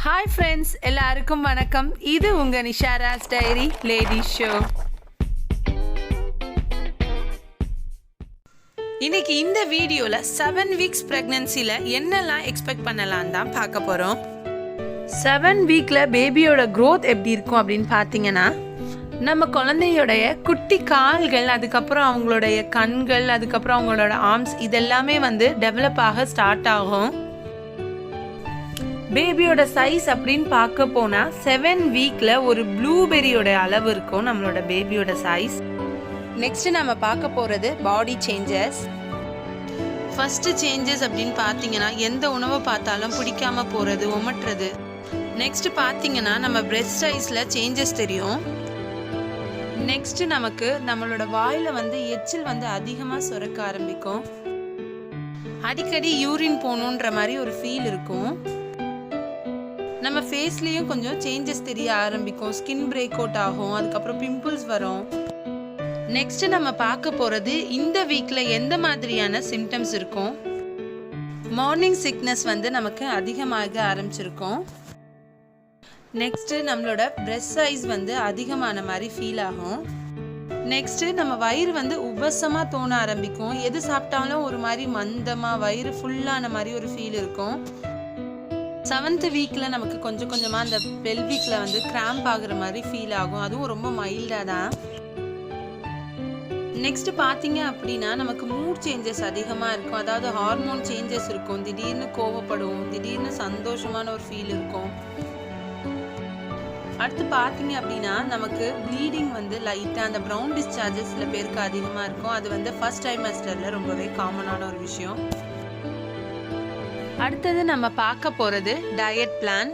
Hi friends, எல்லாருக்கும் வணக்கம். இது உங்கள் நிஷாராஸ் டைரி லேடிஸ் ஷோ. இன்னைக்கு இந்த வீடியோவில் 7 வீக்ஸ் ப்ரெக்னன்சியில் என்னெல்லாம் எக்ஸ்பெக்ட் பண்ணலாம் தான் பார்க்க போகிறோம். 7 வீக்கில் பேபியோட க்ரோத் எப்படி இருக்கும் அப்படின்னு பார்த்தீங்கன்னா, நம்ம குழந்தையோடைய குட்டி கால்கள், அதுக்கப்புறம் அவங்களுடைய கண்கள், அதுக்கப்புறம் அவங்களோட ஆர்ம்ஸ் இதெல்லாமே டெவலப் ஆக ஸ்டார்ட் ஆகும். பேபியோட சைஸ் அப்படின்னு பார்க்க போனால் 7 வீக்கில் ஒரு ப்ளூபெரியோட அளவு இருக்கும் நம்மளோட பேபியோட சைஸ். நெக்ஸ்ட் நம்ம பார்க்க போகிறது பாடி சேஞ்சஸ். ஃபஸ்ட்டு சேஞ்சஸ் அப்படின்னு பார்த்தீங்கன்னா, எந்த உணவை பார்த்தாலும் பிடிக்காம போகிறது, உமட்டுறது. நெக்ஸ்ட் பார்த்தீங்கன்னா நம்ம பிரெஸ்ட் சைஸில் சேஞ்சஸ் தெரியும். நெக்ஸ்ட் நமக்கு நம்மளோட வாயில் எச்சில் அதிகமாக சுரக்க ஆரம்பிக்கும். அடிக்கடி யூரின் போகணுன்ற மாதிரி ஒரு ஃபீல் இருக்கும். நம்ம ஃபேஸ்லேயும் கொஞ்சம் சேஞ்சஸ் தெரிய ஆரம்பிக்கும். ஸ்கின் பிரேக் அவுட் ஆகும், அதுக்கப்புறம் பிம்பிள்ஸ் வரும். நெக்ஸ்ட் நம்ம பார்க்க போகிறது இந்த வீக்கில் எந்த மாதிரியான சிம்டம்ஸ் இருக்கும். மார்னிங் சிக்னஸ் நமக்கு அதிகமாக ஆரம்பிச்சிருக்கும். நெக்ஸ்ட்டு நம்மளோட பிரெஸ்ட் சைஸ் அதிகமான மாதிரி ஃபீல் ஆகும். நெக்ஸ்ட்டு நம்ம வயிறு உபசமாக தோண ஆரம்பிக்கும். எது சாப்பிட்டாலும் ஒரு மாதிரி மந்தமாக வயிறு ஃபுல்லான மாதிரி ஒரு ஃபீல் இருக்கும். 7th வீக்கில் நமக்கு கொஞ்சம் கொஞ்சமாக அந்த பெல்விக்கில் கிராம்ப் ஆகுற மாதிரி ஃபீல் ஆகும். அதுவும் ரொம்ப மைல்டாக தான். நெக்ஸ்ட் பார்த்தீங்க அப்படின்னா நமக்கு மூட் சேஞ்சஸ் அதிகமாக இருக்கும். அதாவது ஹார்மோன் சேஞ்சஸ் இருக்கும். திடீர்னு கோவப்படுவோம், திடீர்னு சந்தோஷமான ஒரு ஃபீல் இருக்கும். அடுத்து பார்த்தீங்க அப்படின்னா நமக்கு ப்ளீடிங் லைட்டாக அந்த ப்ரௌன் டிஸ்சார்ஜஸ் சில பேருக்கு அதிகமாக இருக்கும். அது ஃபர்ஸ்ட் ட்ரைமஸ்டரில் ரொம்பவே காமனான ஒரு விஷயம். அடுத்தது நம்ம பார்க்க போகிறது டயட் பிளான்.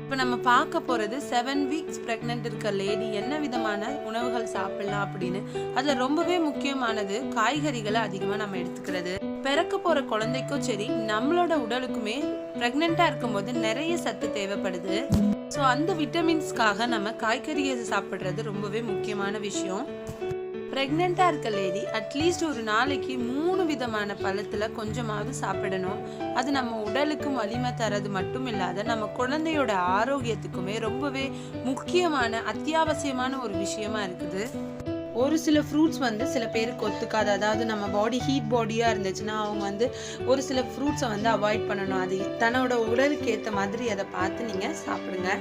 இப்போ நம்ம பார்க்க போகிறது 7 வீக்ஸ் ப்ரெக்னென்ட் இருக்க லேடி என்ன விதமான உணவுகள் சாப்பிடலாம் அப்படின்னு. அதில் ரொம்பவே முக்கியமானது காய்கறிகளை அதிகமாக நம்ம எடுத்துக்கிறது. பிறக்க போகிற குழந்தைக்கும் சரி, நம்மளோட உடலுக்குமே ப்ரெக்னெண்ட்டாக இருக்கும்போது நிறைய சத்து தேவைப்படுது. ஸோ அந்த விட்டமின்ஸ்க்காக நம்ம காய்கறியை சாப்பிட்றது ரொம்பவே முக்கியமான விஷயம். ப்ரெக்னெண்ட்டாக இருக்க லேடி அட்லீஸ்ட் ஒரு நாளைக்கு 3 விதமான பழத்தில் கொஞ்சமாவது சாப்பிடணும். அது நம்ம உடலுக்கும் வலிமை தரது மட்டும் இல்லாத நம்ம குழந்தையோட ஆரோக்கியத்துக்குமே ரொம்பவே முக்கியமான அத்தியாவசியமான ஒரு விஷயமா இருக்குது. ஒரு சில ஃப்ரூட்ஸ் சில பேருக்கு ஒத்துக்காது. அதாவது நம்ம பாடி ஹீட் பாடியாக இருந்துச்சுன்னா அவங்க ஒரு சில ஃப்ரூட்ஸை அவாய்ட் பண்ணணும். அது தன்னோட உடலுக்கு ஏற்ற மாதிரி அதை பார்த்து நீங்கள் சாப்பிடுங்க.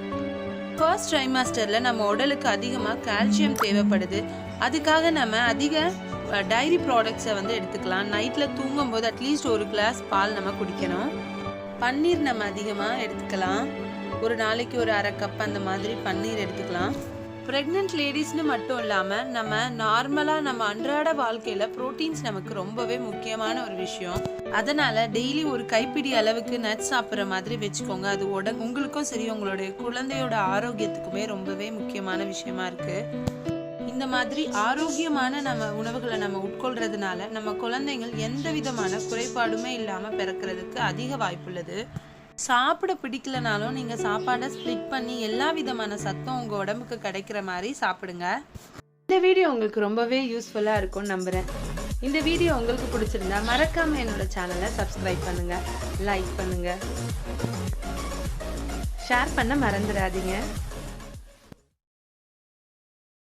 ஃபர்ஸ்ட் ட்ரைமாஸ்டரில் நம்ம உடலுக்கு அதிகமாக கால்சியம் தேவைப்படுது. அதுக்காக நம்ம அதிக டைரி ப்ராடக்ட்ஸை எடுத்துக்கலாம். நைட்டில் தூங்கும்போது அட்லீஸ்ட் ஒரு கிளாஸ் பால் நம்ம குடிக்கணும். பன்னீர் நம்ம அதிகமாக எடுத்துக்கலாம். ஒரு நாளைக்கு ஒரு 1/2 கப் அந்த மாதிரி பன்னீர் எடுத்துக்கலாம். ப்ரெக்னென்ட் லேடிஸ்னு மட்டும் இல்லாமல் நம்ம நார்மலாக நம்ம அன்றாட வாழ்க்கையில் ப்ரோட்டீன்ஸ் நமக்கு ரொம்பவே முக்கியமான ஒரு விஷயம். அதனால் டெய்லி ஒரு கைப்பிடி அளவுக்கு நட்ஸ் சாப்பிட்ற மாதிரி வச்சுக்கோங்க. அது உங்களுக்கும் சரி, உங்களுடைய குழந்தையோட ஆரோக்கியத்துக்குமே ரொம்பவே முக்கியமான விஷயமா இருக்குது. இந்த மாதிரி ஆரோக்கியமான நம்ம உணவுகளை நம்ம உட்கொள்றதுனால நம்ம குழந்தைகள் எந்த விதமான குறைபாடுமே இல்லாமல் பிறக்கிறதுக்கு அதிக வாய்ப்புள்ளது. சாப்பிட பிடிக்கலனாலும் நீங்கள் சாப்பாடை ஸ்ப்ளிட் பண்ணி எல்லா விதமான சத்தும் உங்கள் உடம்புக்கு கிடைக்கிற மாதிரி சாப்பிடுங்க. இந்த வீடியோ உங்களுக்கு ரொம்பவே யூஸ்ஃபுல்லாக இருக்கும்னு நம்புகிறேன். இந்த வீடியோ உங்களுக்கு பிடிச்சிருந்தா மறக்காமல் என்னோட சேனலை சப்ஸ்கிரைப் பண்ணுங்கள், லைக் பண்ணுங்கள், ஷேர் பண்ண மறந்துடாதீங்க.